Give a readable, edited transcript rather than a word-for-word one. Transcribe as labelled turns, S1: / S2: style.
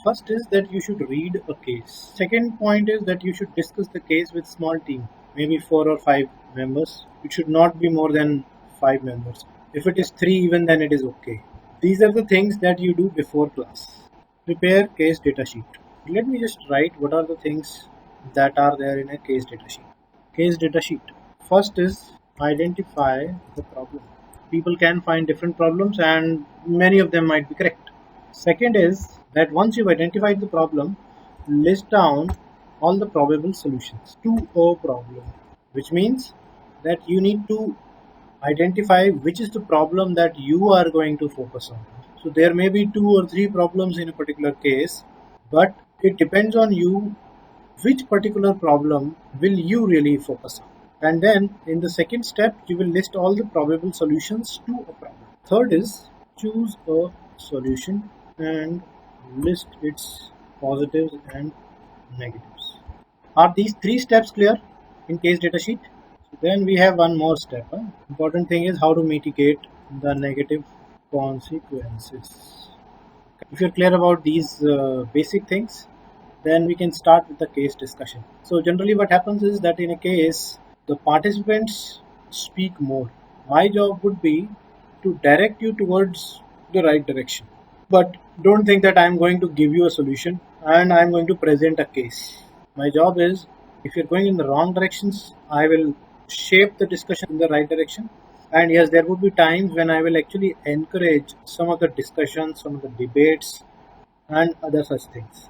S1: First is that you should read a case. Second point is that you should discuss the case with small team, maybe 4 or 5 members. It should not be more than 5 members. If it is three, even then it is okay. These are the things that you do before class. Prepare case data sheet. Let me just write what are the things that are there in a case data sheet. Case data sheet. First is identify the problem. People can find different problems and many of them might be correct. Second is that once you've identified the problem, list down all the probable solutions to a problem, which means that you need to identify which is the problem that you are going to focus on. So there may be 2 or 3 problems in a particular case, but it depends on you which particular problem will you really focus on. And then in the second step, you will list all the probable solutions to a problem. Third is choose a solution and list its positives and negatives. Are these 3 steps clear in case data sheet? Then we have one more step. Important thing is how to mitigate the negative consequences. If you're clear about these basic things, then we can start with the case discussion. So generally what happens is that in a case, the participants speak more. My job would be to direct you towards the right direction. But don't think that I'm going to give you a solution and I'm going to present a case. My job is, if you're going in the wrong directions, I will shape the discussion in the right direction. And yes, there would be times when I will actually encourage some of the discussions, some of the debates, and other such things.